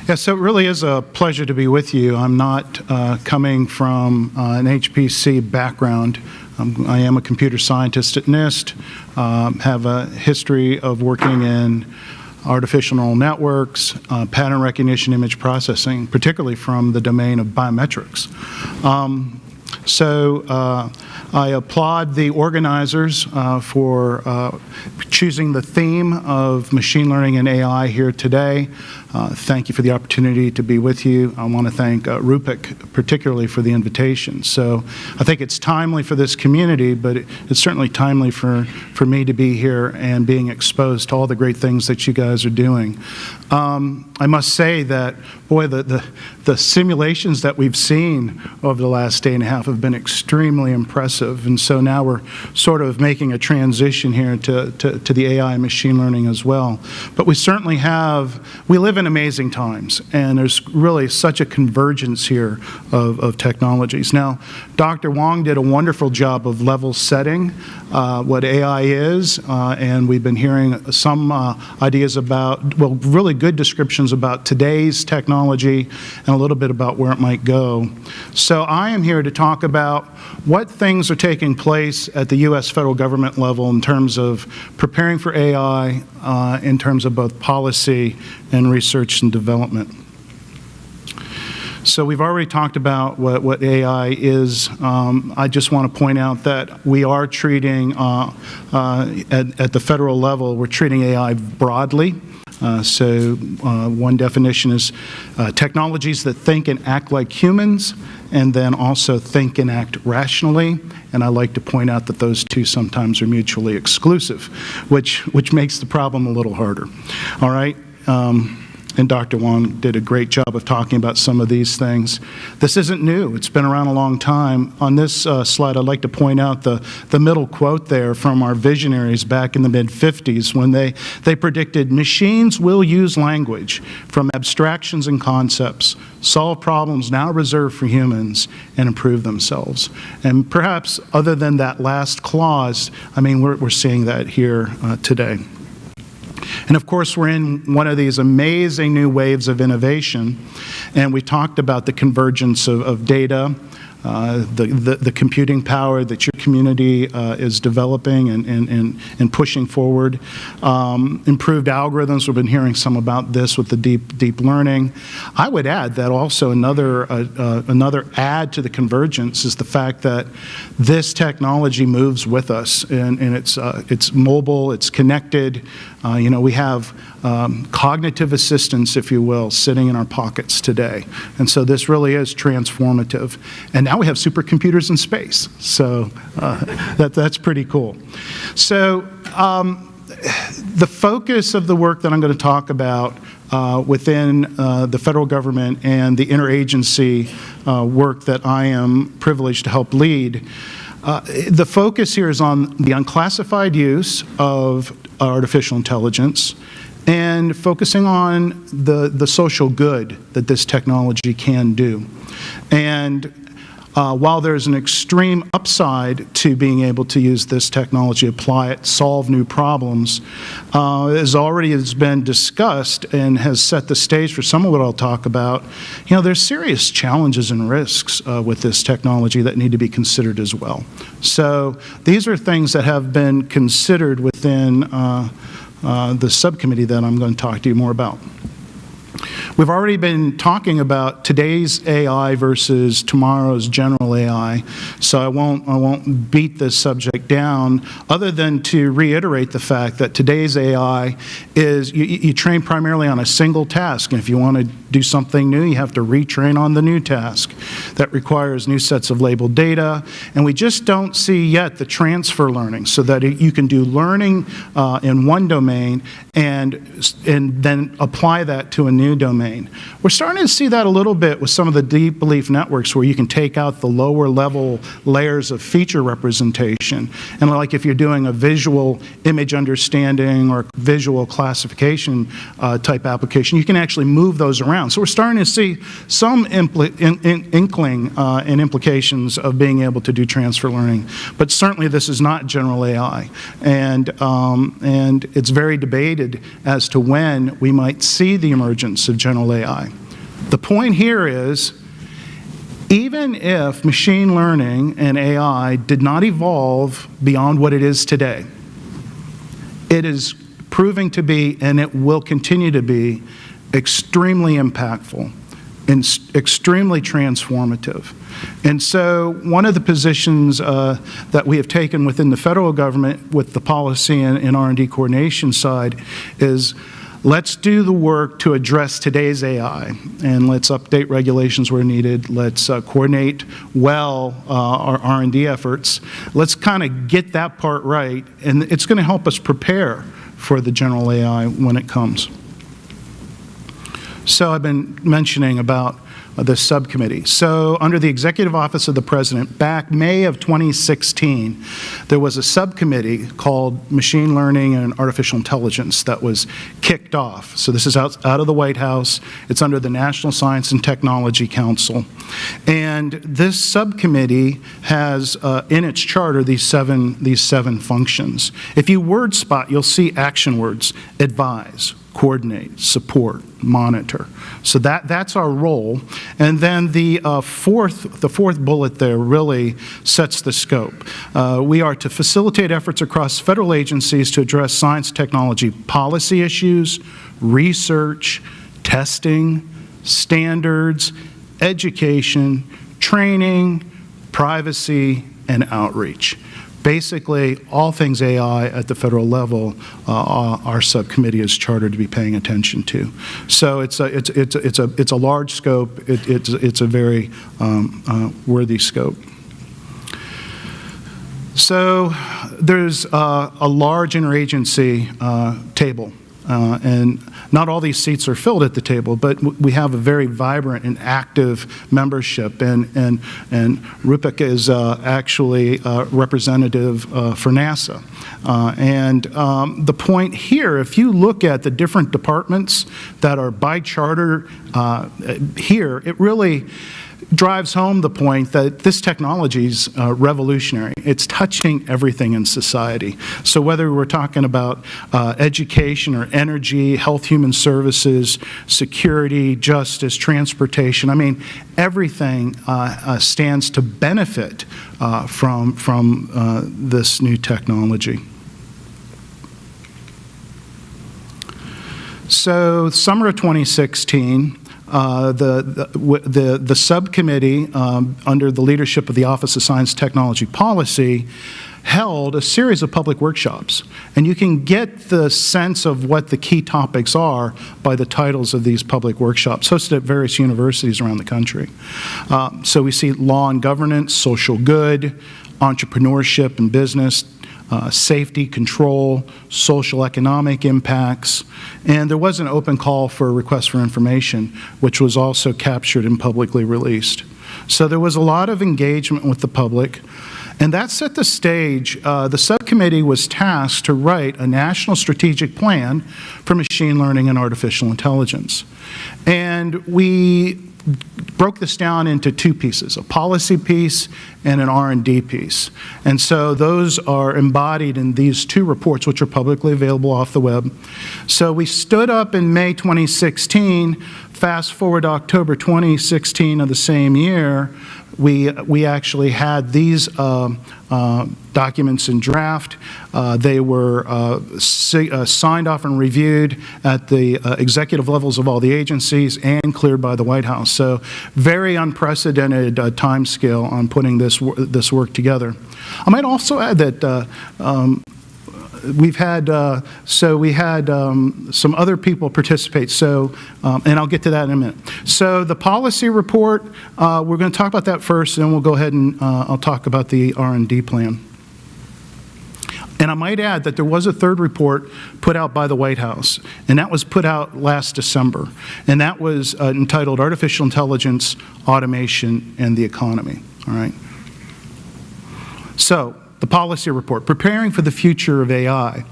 Yeah, so it really is a pleasure to be with you. I'm not coming from an HPC background. I am a computer scientist at NIST, have a history of working in artificial neural networks, pattern recognition, image processing, particularly from the domain of biometrics. I applaud the organizers for choosing the theme of machine learning and AI here today. Thank you for the opportunity to be with you. I want to thank Rupik particularly for the invitation. So I think it's timely for this community, but it's certainly timely for me to be here and being exposed to all the great things that you guys are doing. I must say that, boy, the simulations that we've seen over the last day and a half have been extremely impressive. And so now we're sort of making a transition here to the AI and machine learning as well. But we certainly we live in amazing times, and there's really such a convergence here of technologies. Now, Dr. Wong did a wonderful job of level setting what AI is, and we've been hearing some ideas about, well, really good descriptions about today's technology and a little bit about where it might go. So I am here to talk about what things are taking place at the U.S. federal government level in terms of preparing for AI, in terms of both policy and research and development. So we've already talked about what AI is. I just want to point out that we are treating, at the federal level, we're treating AI broadly. One definition is technologies that think and act like humans, and then also think and act rationally. And I like to point out that those two sometimes are mutually exclusive, which makes the problem a little harder. All right? And Dr. Wong did a great job of talking about some of these things. This isn't new. It's been around a long time. On this slide, I'd like to point out the middle quote there from our visionaries back in the mid-50s when they predicted machines will use language from abstractions and concepts, solve problems now reserved for humans, and improve themselves. And perhaps other than that last clause, I mean, we're seeing that here today. And of course, we're in one of these amazing new waves of innovation, and we talked about the convergence of data, the computing power that your community is developing and pushing forward. Improved algorithms, we've been hearing some about this with the deep learning. I would add that also another add to the convergence is the fact that this technology moves with us, and it's mobile, it's connected. We have cognitive assistance, if you will, sitting in our pockets today. And so this really is transformative. And now we have supercomputers in space. So that's pretty cool. So the focus of the work that I'm going to talk about within the federal government and the interagency work that I am privileged to help lead, the focus here is on the unclassified use of artificial intelligence and focusing on the social good that this technology can do. And while there's an extreme upside to being able to use this technology, apply it, solve new problems, as already has been discussed and has set the stage for some of what I'll talk about, there's serious challenges and risks with this technology that need to be considered as well. So these are things that have been considered within the subcommittee that I'm going to talk to you more about. We've already been talking about today's AI versus tomorrow's general AI, so I won't beat this subject down other than to reiterate the fact that today's AI is, you train primarily on a single task, and if you want to do something new, you have to retrain on the new task. That requires new sets of labeled data, and we just don't see yet the transfer learning so that you can do learning in one domain and then apply that to a new domain. We're starting to see that a little bit with some of the deep belief networks where you can take out the lower level layers of feature representation. And like if you're doing a visual image understanding or visual classification type application, you can actually move those around. So we're starting to see some inkling and implications of being able to do transfer learning. But certainly this is not general AI. And it's very debated as to when we might see the emergence of general AI. The point here is, even if machine learning and AI did not evolve beyond what it is today, it is proving to be, and it will continue to be, extremely impactful and extremely transformative. And so one of the positions that we have taken within the federal government with the policy and R&D coordination side is, let's do the work to address today's AI, and let's update regulations where needed. Let's coordinate well our R&D efforts. Let's kind of get that part right, and it's going to help us prepare for the general AI when it comes. So I've been mentioning about this subcommittee. So under the Executive Office of the President, back May of 2016, there was a subcommittee called Machine Learning and Artificial Intelligence that was kicked off. So this is out of the White House. It's under the National Science and Technology Council. And this subcommittee has in its charter these seven functions. If you word spot, you'll see action words: advise, coordinate, support, monitor. So that's our role. And then the fourth bullet there really sets the scope. We are to facilitate efforts across federal agencies to address science technology policy issues, research, testing, standards, education, training, privacy, and outreach. Basically, all things AI at the federal level, our subcommittee is chartered to be paying attention to. So it's a large scope. It's a very worthy scope. So there's a large interagency table. And not all these seats are filled at the table, but we have a very vibrant and active membership. And Rupik is actually a representative for NASA. The point here, if you look at the different departments that are by charter here, it really drives home the point that this technology is revolutionary. It's touching everything in society. So whether we're talking about education or energy, health, human services, security, justice, transportation, I mean, everything stands to benefit from this new technology. So summer of 2016, the subcommittee, under the leadership of the Office of Science Technology Policy, held a series of public workshops. And you can get the sense of what the key topics are by the titles of these public workshops, hosted at various universities around the country. So we see law and governance, social good, entrepreneurship and business, safety, control, social economic impacts, and there was an open call for a request for information, which was also captured and publicly released. So there was a lot of engagement with the public, and that set the stage. The subcommittee was tasked to write a national strategic plan for machine learning and artificial intelligence. And we broke this down into two pieces, a policy piece and an R&D piece. And so those are embodied in these two reports, which are publicly available off the web. So we stood up in May 2016, fast forward to October 2016 of the same year, we actually had these documents in draft. They were signed off and reviewed at the executive levels of all the agencies and cleared by the White House. So very unprecedented time scale on putting this work together. I might also add that we've had, we had some other people participate, so, and I'll get to that in a minute. So the policy report, we're going to talk about that first, and then we'll go ahead and I'll talk about the R&D plan. And I might add that there was a third report put out by the White House, and that was put out last December, and that was entitled Artificial Intelligence, Automation, and the Economy, all right? So, the policy report, preparing for the future of AI.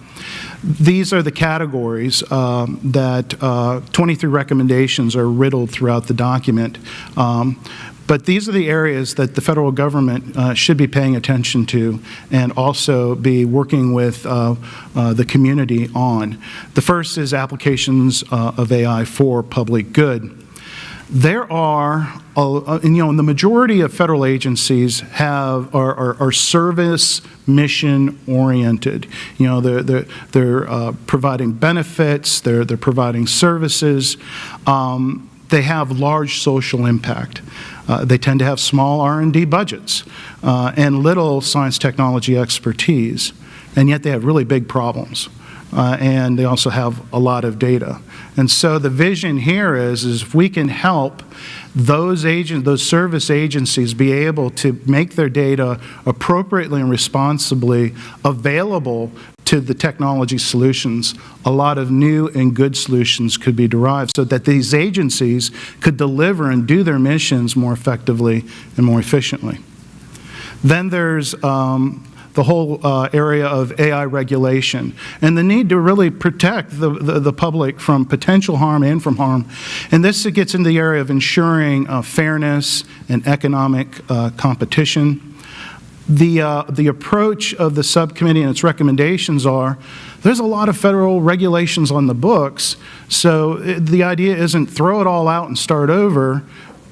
These are the categories that 23 recommendations are riddled throughout the document. But these are the areas that the federal government should be paying attention to and also be working with the community on. The first is applications of AI for public good. There are, the majority of federal agencies are service mission oriented. They're providing benefits, they're providing services. They have large social impact. They tend to have small R&D budgets and little science technology expertise, and yet they have really big problems. And they also have a lot of data. And so the vision here is if we can help those service agencies be able to make their data appropriately and responsibly available to the technology solutions, a lot of new and good solutions could be derived so that these agencies could deliver and do their missions more effectively and more efficiently. Then there's the whole area of AI regulation and the need to really protect the public from potential harm and from harm. And this gets into the area of ensuring fairness and economic competition. The approach of the subcommittee and its recommendations are, there's a lot of federal regulations on the books, so the idea isn't throw it all out and start over,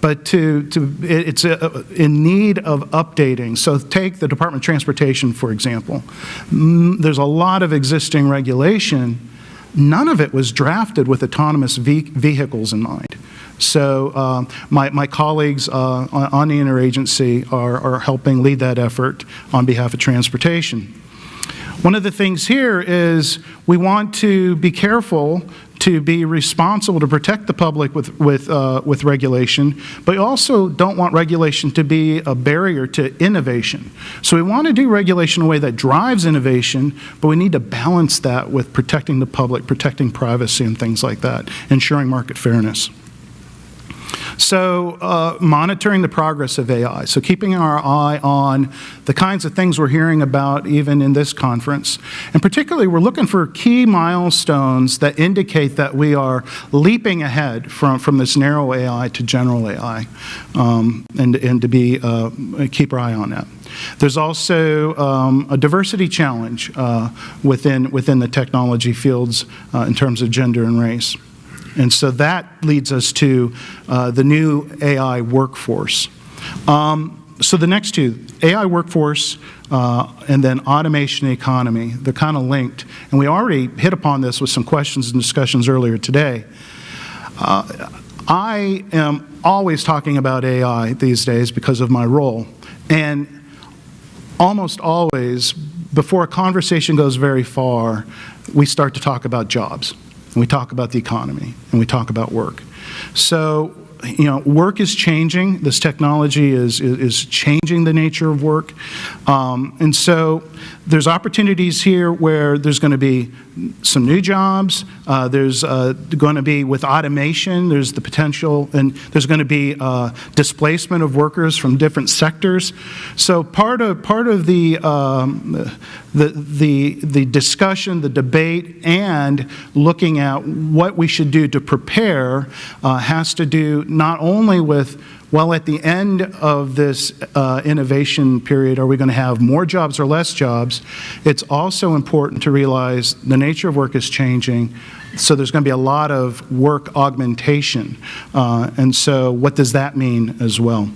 but it's in need of updating. So take the Department of Transportation, for example. There's a lot of existing regulation. None of it was drafted with autonomous vehicles in mind. So my colleagues on the interagency are helping lead that effort on behalf of transportation. One of the things here is we want to be careful to be responsible to protect the public with regulation, but we also don't want regulation to be a barrier to innovation. So we want to do regulation in a way that drives innovation, but we need to balance that with protecting the public, protecting privacy and things like that, ensuring market fairness. So monitoring the progress of AI, so keeping our eye on the kinds of things we're hearing about even in this conference. And particularly, we're looking for key milestones that indicate that we are leaping ahead from this narrow AI to general AI, and to be keep our eye on that. There's also a diversity challenge within the technology fields in terms of gender and race. And so that leads us to the new AI workforce. So the next two, AI workforce and then automation economy, they're kind of linked. And we already hit upon this with some questions and discussions earlier today. I am always talking about AI these days because of my role. And almost always, before a conversation goes very far, we start to talk about jobs. And we talk about the economy, and we talk about work. So, work is changing. This technology is changing the nature of work. And so there's opportunities here where there's going to be some new jobs. There's going to be, with automation, there's the potential, and there's going to be displacement of workers from different sectors. So part of the discussion, the debate, and looking at what we should do to prepare has to do not only with, well, at the end of this innovation period, are we going to have more jobs or less jobs? It's also important to realize the nature of work is changing, so there's going to be a lot of work augmentation. And so what does that mean as well?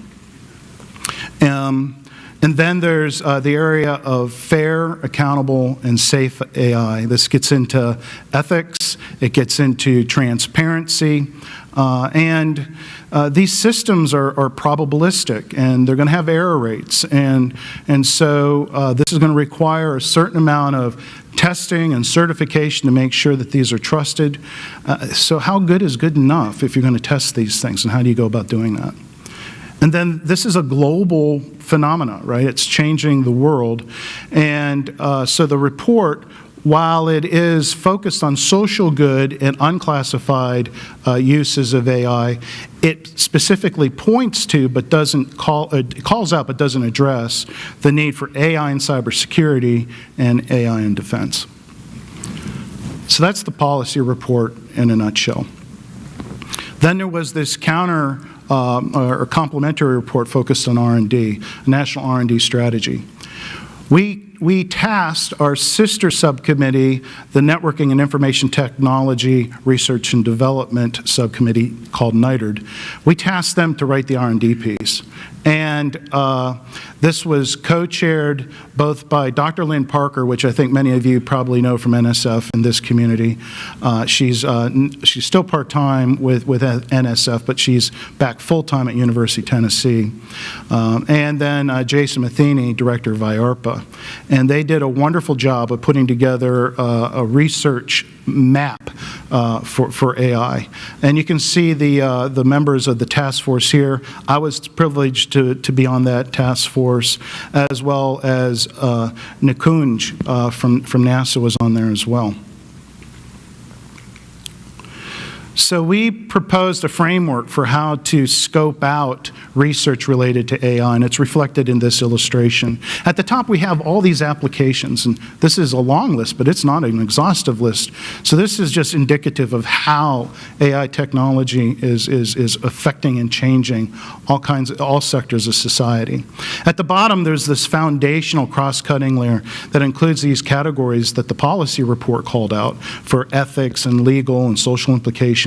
And then there's the area of fair, accountable, and safe AI. This gets into ethics, it gets into transparency, and these systems are probabilistic, and they're going to have error rates. And so this is going to require a certain amount of testing and certification to make sure that these are trusted. So how good is good enough if you're going to test these things, and how do you go about doing that? And then this is a global phenomena, right? It's changing the world. And so the report, while it is focused on social good and unclassified uses of AI, it specifically points to, but doesn't calls out, but doesn't address the need for AI in cybersecurity and AI in defense. So that's the policy report in a nutshell. Then there was this counter or complementary report focused on R&D, a national R&D strategy. We tasked our sister subcommittee, the Networking and Information Technology Research and Development Subcommittee called NITRD. We tasked them to write the R&D piece. And this was co-chaired both by Dr. Lynn Parker, which I think many of you probably know from NSF in this community. She's still part-time with NSF, but she's back full-time at University of Tennessee. And then Jason Matheny, director of IARPA. And they did a wonderful job of putting together a research map for AI. And you can see the members of the task force here. I was privileged to be on that task force, as well as Nikunj from NASA was on there as well. So we proposed a framework for how to scope out research related to AI, and it's reflected in this illustration. At the top, we have all these applications, and this is a long list, but it's not an exhaustive list. So this is just indicative of how AI technology is affecting and changing all sectors of society. At the bottom, there's this foundational cross-cutting layer that includes these categories that the policy report called out for ethics and legal and social implications,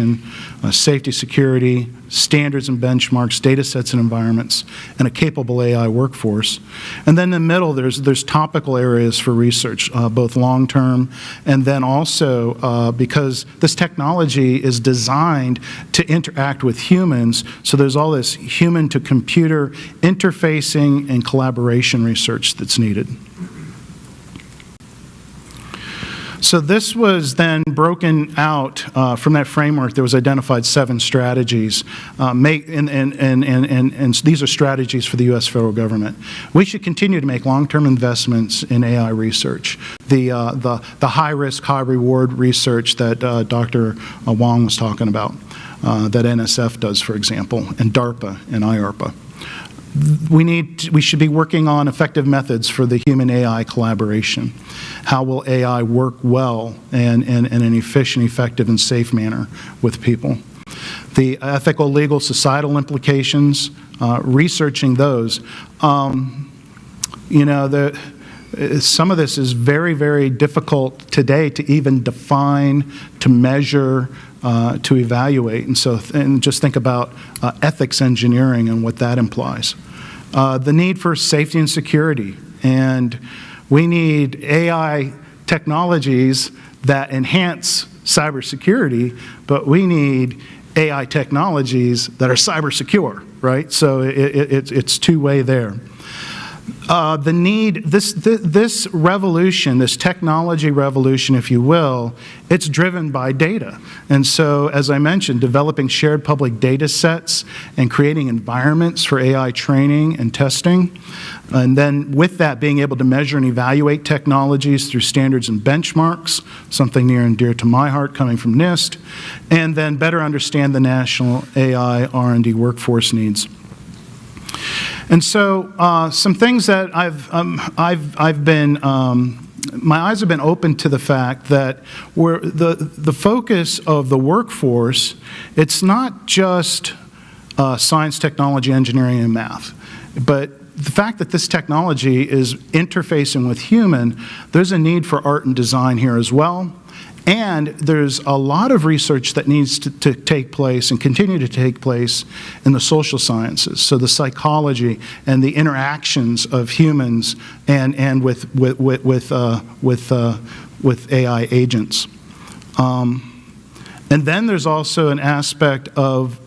safety, security, standards and benchmarks, data sets and environments, and a capable AI workforce. And then in the middle, there's topical areas for research, both long-term, and then also because this technology is designed to interact with humans, so there's all this human-to-computer interfacing and collaboration research that's needed. So this was then broken out from that framework. There was identified 7 strategies, and these are strategies for the U.S. federal government. We should continue to make long-term investments in AI research. The high-risk, high-reward research that Dr. Wong was talking about, that NSF does, for example, and DARPA and IARPA. We should be working on effective methods for the human-AI collaboration. How will AI work well and in an efficient, effective, and safe manner with people? The ethical, legal, societal implications, researching those. You know, some of this is very, very difficult today to even define, to measure, to evaluate. And just think about ethics engineering and what that implies. The need for safety and security. And we need AI technologies that enhance cybersecurity, but we need AI technologies that are cyber secure, right? So it's two-way there. The need, this revolution, this technology revolution, if you will, it's driven by data. And so, as I mentioned, developing shared public data sets and creating environments for AI training and testing. And then with that, being able to measure and evaluate technologies through standards and benchmarks, something near and dear to my heart coming from NIST. And then better understand the national AI R&D workforce needs. And so, some things that I've been, my eyes have been open to the fact that the focus of the workforce, it's not just science, technology, engineering, and math, but the fact that this technology is interfacing with human, there's a need for art and design here as well. And there's a lot of research that needs to take place and continue to take place in the social sciences. So the psychology and the interactions of humans and with AI agents. And then there's also an aspect of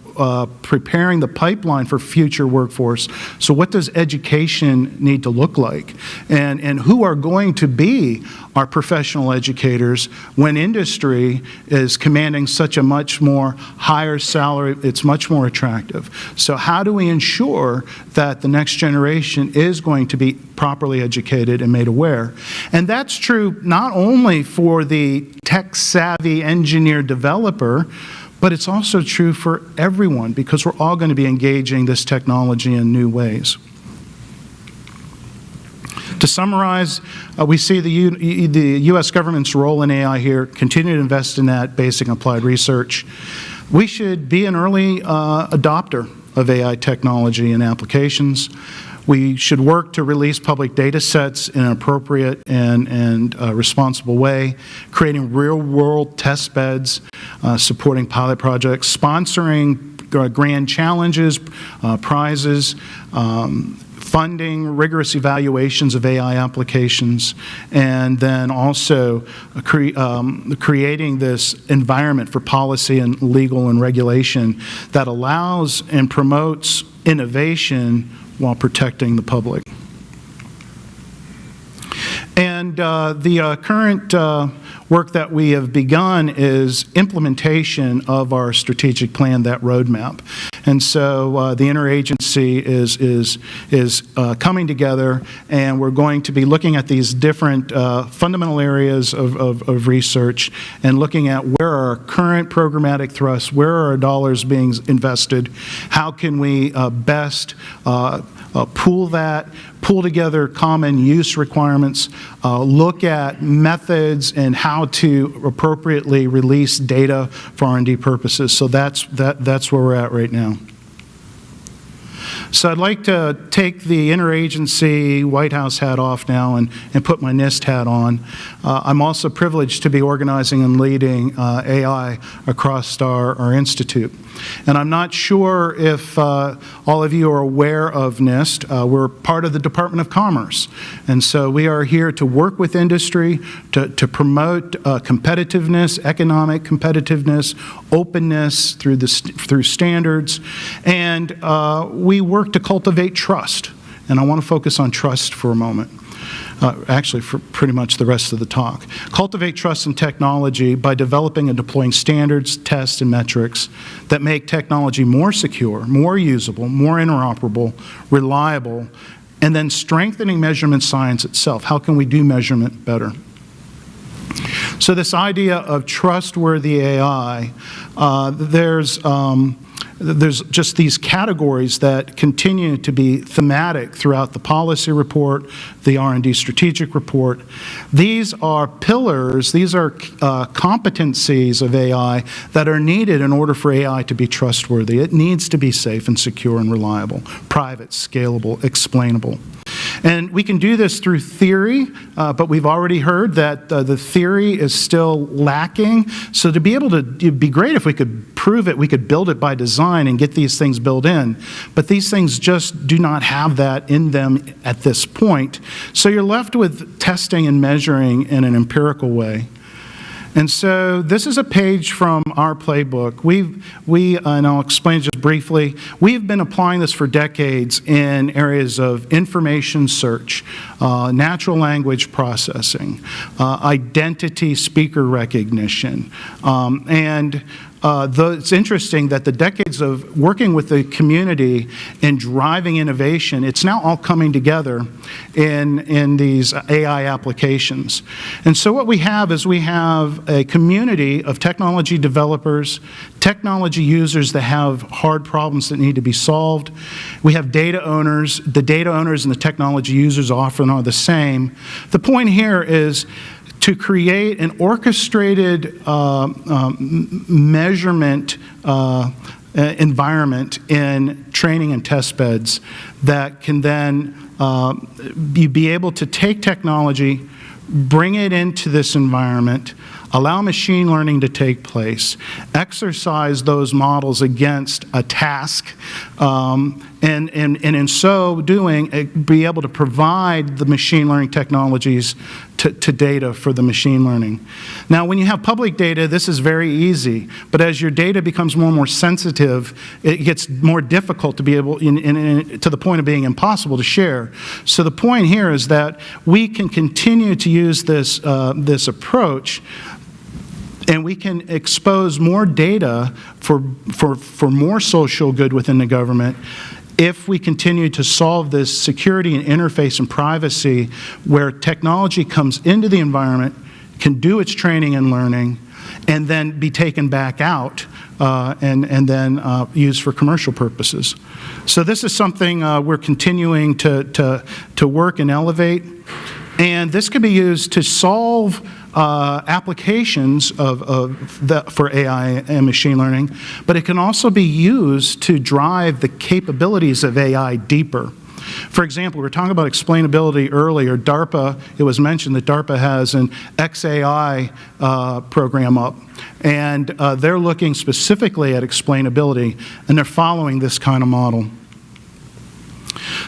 preparing the pipeline for future workforce. So what does education need to look like? And who are going to be our professional educators when industry is commanding such a much more higher salary, it's much more attractive. So how do we ensure that the next generation is going to be properly educated and made aware? And that's true not only for the tech-savvy engineer developer, but it's also true for everyone, because we're all going to be engaging this technology in new ways. To summarize, we see the U.S. government's role in AI here, continue to invest in that basic and applied research. We should be an early adopter of AI technology and applications. We should work to release public data sets in an appropriate and responsible way, creating real-world test beds, supporting pilot projects, sponsoring grand challenges, prizes, funding rigorous evaluations of AI applications, and then also creating this environment for policy and legal and regulation that allows and promotes innovation while protecting the public. And the current work that we have begun is implementation of our strategic plan, that roadmap. And so the interagency is coming together, and we're going to be looking at these different fundamental areas of research and looking at where are our current programmatic thrusts, where are our dollars being invested, how can we best pull together common use requirements, look at methods and how to appropriately release data for R&D purposes. So that's where we're at right now. So I'd like to take the interagency White House hat off now and put my NIST hat on. I'm also privileged to be organizing and leading AI across our institute. And I'm not sure if all of you are aware of NIST. We're part of the Department of Commerce. And so we are here to work with industry, to promote competitiveness, economic competitiveness, openness through standards. And we work to cultivate trust. And I want to focus on trust for a moment. Actually, for pretty much the rest of the talk. Cultivate trust in technology by developing and deploying standards, tests, and metrics that make technology more secure, more usable, more interoperable, reliable, and then strengthening measurement science itself. How can we do measurement better? So this idea of trustworthy AI, there's just these categories that continue to be thematic throughout the policy report, the R&D strategic report. These are pillars, these are competencies of AI that are needed in order for AI to be trustworthy. It needs to be safe and secure and reliable, private, scalable, explainable. And we can do this through theory, but we've already heard that the theory is still lacking. So to be able to, it'd be great if we could prove it, we could build it by design and get these things built in. But these things just do not have that in them at this point. So you're left with testing and measuring in an empirical way. And so this is a page from our playbook. And I'll explain just briefly, we've been applying this for decades in areas of information search, natural language processing, identity speaker recognition, it's interesting that the decades of working with the community and driving innovation, it's now all coming together in these AI applications. And so what we have is we have a community of technology developers, technology users that have hard problems that need to be solved. We have data owners. The data owners and the technology users often are the same. The point here is to create an orchestrated measurement environment in training and test beds that can then be able to take technology, bring it into this environment, allow machine learning to take place, exercise those models against a task, and in so doing, be able to provide the machine learning technologies to data for the machine learning. Now, when you have public data, this is very easy, but as your data becomes more and more sensitive, it gets more difficult to be able, to the point of being impossible to share. So the point here is that we can continue to use this approach, and we can expose more data for more social good within the government if we continue to solve this security and interface and privacy where technology comes into the environment, can do its training and learning, and then be taken back out and then used for commercial purposes. So this is something we're continuing to work and elevate. And this could be used to solve applications for AI and machine learning, but it can also be used to drive the capabilities of AI deeper. For example, we were talking about explainability earlier. DARPA, it was mentioned that DARPA has an XAI program up, and they're looking specifically at explainability, and they're following this kind of model.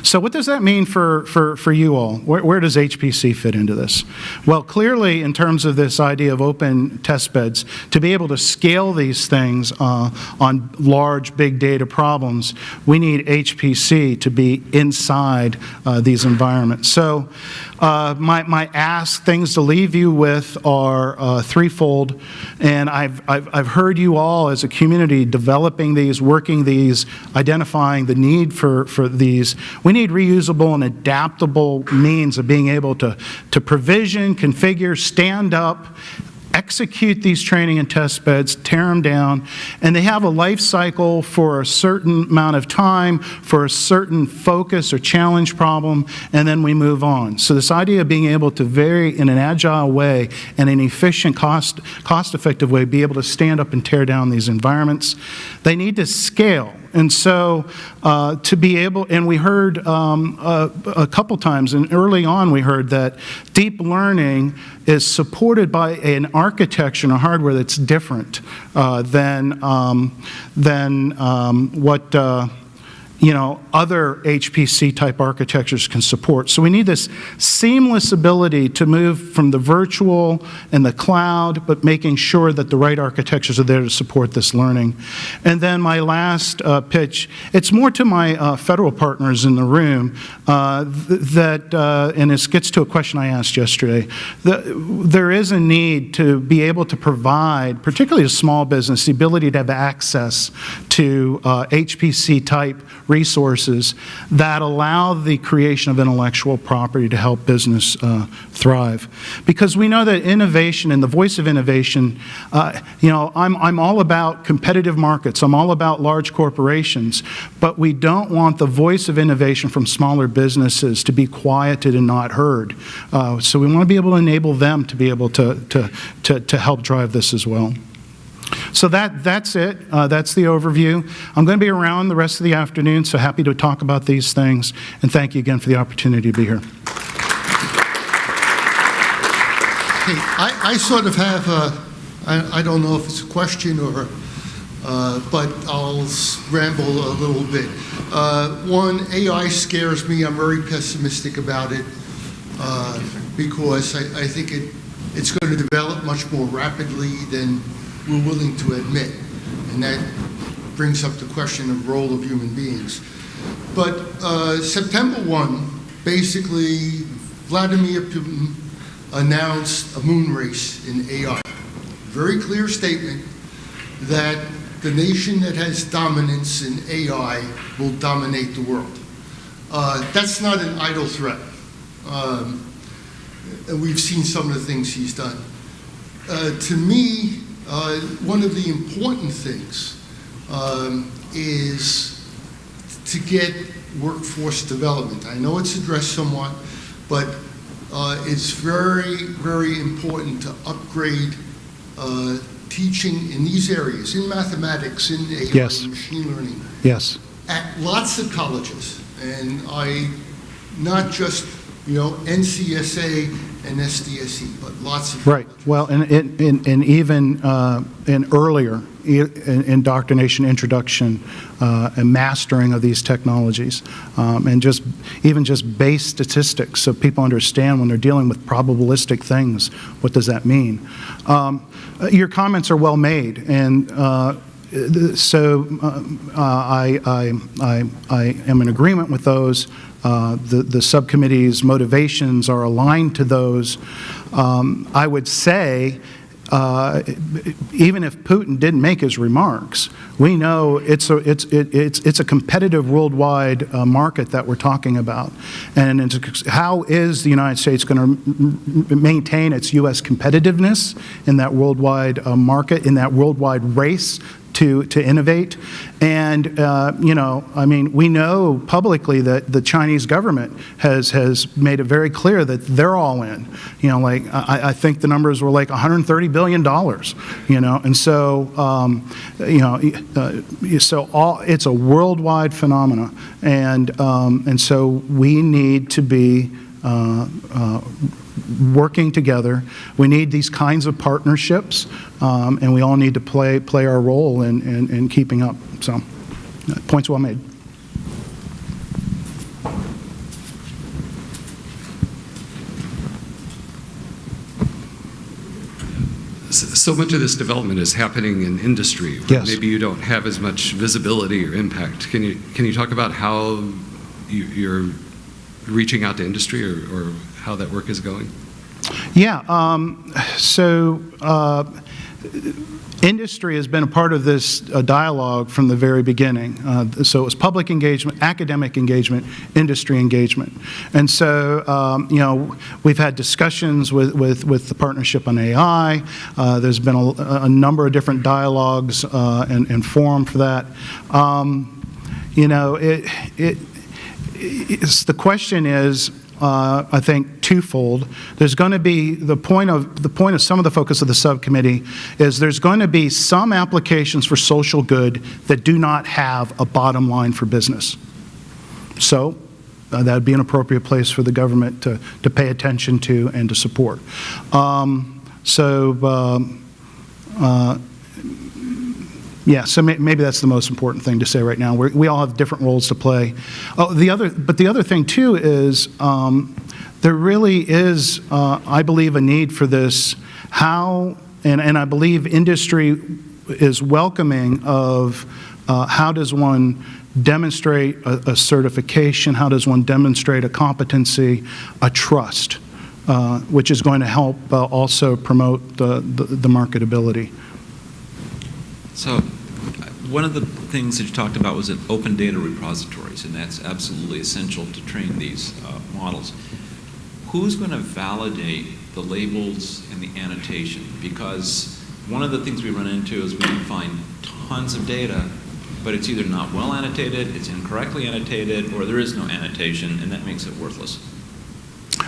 So what does that mean for you all? Where does HPC fit into this? Well, clearly, in terms of this idea of open test beds, to be able to scale these things on large, big data problems, we need HPC to be inside these environments. So my ask, things to leave you with are threefold, and I've heard you all as a community developing these, working these, identifying the need for these. We need reusable and adaptable means of being able to provision, configure, stand up, execute these training and test beds, tear them down, and they have a life cycle for a certain amount of time, for a certain focus or challenge problem, and then we move on. So this idea of being able to in an agile way and an efficient, cost-effective way, be able to stand up and tear down these environments, they need to scale. And so to be able, and we heard a couple times, and early on we heard that deep learning is supported by an architecture and a hardware that's different than what other HPC type architectures can support. So we need this seamless ability to move from the virtual and the cloud, but making sure that the right architectures are there to support this learning. And then my last pitch, it's more to my federal partners in the room, and this gets to a question I asked yesterday. There is a need to be able to provide, particularly a small business, the ability to have access to HPC type resources that allow the creation of intellectual property to help business thrive. Because we know that innovation and the voice of innovation, I'm all about competitive markets, I'm all about large corporations, but we don't want the voice of innovation from smaller businesses to be quieted and not heard. So we want to be able to enable them to be able to help drive this as well. So that's it. That's the overview. I'm going to be around the rest of the afternoon, so happy to talk about these things. And thank you again for the opportunity to be here. Hey, I sort of have I don't know if it's a question or, but I'll ramble a little bit. One, AI scares me. I'm very pessimistic about it because I think it's going to develop much more rapidly than we're willing to admit, and that brings up the question of role of human beings. But September 1, basically, Vladimir Putin announced a moon race in AI. Very clear statement that the nation that has dominance in AI will dominate the world. That's not an idle threat. And we've seen some of the things he's done. To me, one of the important things is to get workforce development. I know it's addressed somewhat, but it's very, very important to upgrade teaching in these areas, in mathematics, in AI, yes. in machine learning. Yes. At lots of colleges, and not just NCSA and SDSE, but lots of right. colleges. Well, and even in earlier indoctrination, introduction, and mastering of these technologies, and even just base statistics, so people understand when they're dealing with probabilistic things, what does that mean? Your comments are well made, and so I am in agreement with those. The subcommittee's motivations are aligned to those. I would say, even if Putin didn't make his remarks, we know it's a competitive worldwide market that we're talking about, and how is the United States going to maintain its U.S. competitiveness in that worldwide market, in that worldwide race to innovate. And, you know, I mean, we know publicly that the Chinese government has made it very clear that they're all in. You know, like, I think the numbers were like $130 billion, you know, and so, you know, so it's a worldwide phenomena. And so we need to be working together. We need these kinds of partnerships, and we all need to play our role in keeping up. So, points well made. So much of this development is happening in industry, where Yes. maybe you don't have as much visibility or impact. Can you talk about how you're reaching out to industry, or how that work is going? Yeah, industry has been a part of this dialogue from the very beginning. So it was public engagement, academic engagement, industry engagement. And so, you know, we've had discussions with the Partnership on AI. There's been a number of different dialogues and forum for that. You know, the question is, I think, twofold. There's going to be the point of some of the focus of the subcommittee is there's going to be some applications for social good that do not have a bottom line for business. So that would be an appropriate place for the government to pay attention to and to support. Yeah, so maybe that's the most important thing to say right now. We all have different roles to play. Oh, the other thing too is there really is, I believe, a need for this. And I believe industry is welcoming of how does one demonstrate a certification, how does one demonstrate a competency, a trust, which is going to help also promote the marketability. So one of the things that you talked about was open data repositories, and that's absolutely essential to train these models. Who's going to validate the labels and the annotation? Because one of the things we run into is we can find tons of data, but it's either not well annotated, it's incorrectly annotated, or there is no annotation, and that makes it worthless.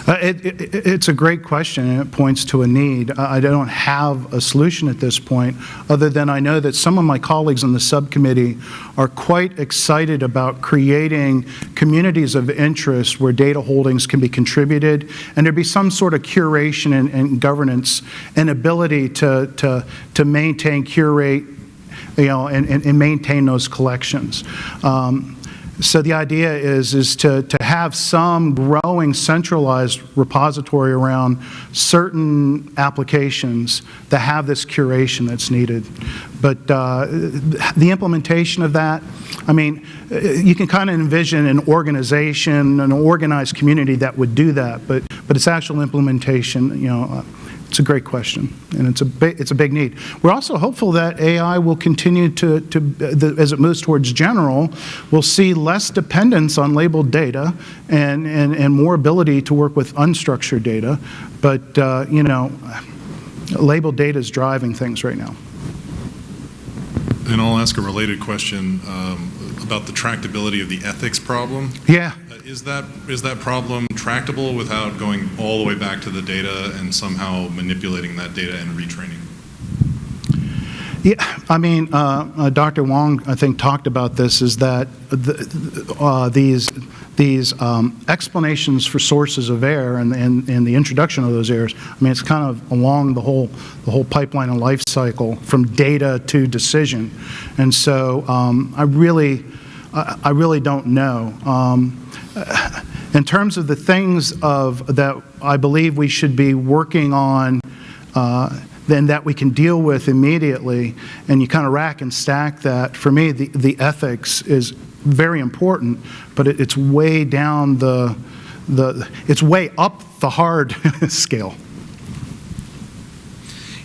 It's a great question, and it points to a need. I don't have a solution at this point, other than I know that some of my colleagues in the subcommittee are quite excited about creating communities of interest where data holdings can be contributed, and there be some sort of curation and governance and ability to maintain, curate, you know, and maintain those collections. So the idea is to have some growing centralized repository around certain applications that have this curation that's needed. But the implementation of that, I mean, you can kind of envision an organization, an organized community that would do that, but its actual implementation, you know, it's a great question, and it's a big need. We're also hopeful that AI will continue as it moves towards general, we'll see less dependence on labeled data and more ability to work with unstructured data. But, you know, labeled data is driving things right now. And I'll ask a related question about the tractability of the ethics problem. Yeah. Is that problem tractable without going all the way back to the data and somehow manipulating that data and retraining? Yeah, I mean, Dr. Wong, I think, talked about this, is that these explanations for sources of error and the introduction of those errors, I mean, it's kind of along the whole pipeline and life cycle from data to decision. And so I really don't know. In terms of the things that I believe we should be working on, then that we can deal with immediately, and you kind of rack and stack that. For me, the ethics is very important, but it's way down it's way up the hard scale.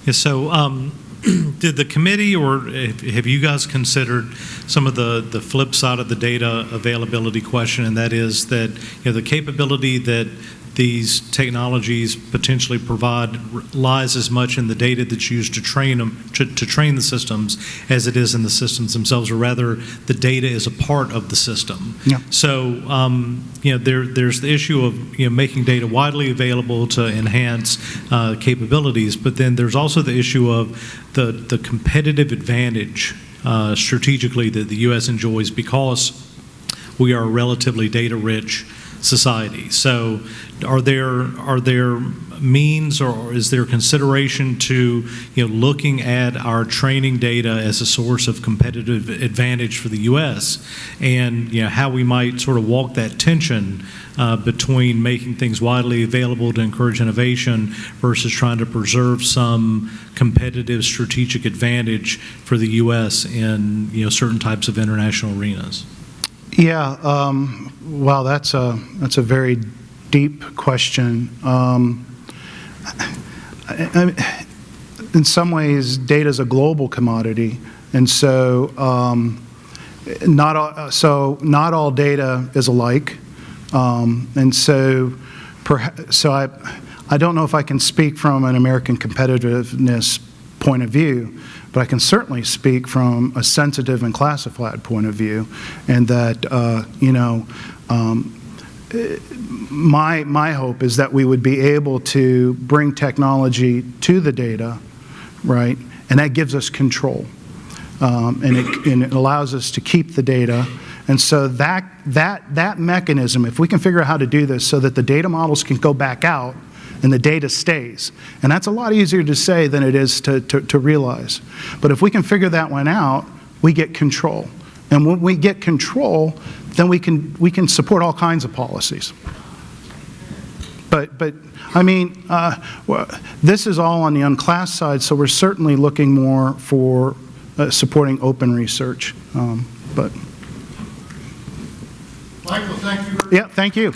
Yeah, so did the committee, or have you guys considered some of the flip side of the data availability question, and that is that, you know, the capability that these technologies potentially provide lies as much in the data that's used to train them, to train the systems, as it is in the systems themselves, or rather, the data is a part of the system. Yeah. So, there's the issue of making data widely available to enhance capabilities, but then there's also the issue of the competitive advantage strategically that the U.S. enjoys because we are a relatively data-rich society. So are there means, or is there consideration to looking at our training data as a source of competitive advantage for the U.S. and how we might sort of walk that tension between making things widely available to encourage innovation versus trying to preserve some competitive strategic advantage for the U.S. in certain types of international arenas? Yeah, wow, that's a very deep question. In some ways, data is a global commodity, and so not all data is alike, and so I don't know if I can speak from an American competitiveness point of view, but I can certainly speak from a sensitive and classified point of view, and that my hope is that we would be able to bring technology to the data, right, and that gives us control, and it allows us to keep the data. And so that mechanism, if we can figure out how to do this so that the data models can go back out and the data stays. And that's a lot easier to say than it is to realize. But if we can figure that one out, we get control. And when we get control, then we can support all kinds of policies. But I mean, this is all on the unclassed side, so we're certainly looking more for supporting open research. But Michael, thank you. Yeah, thank you.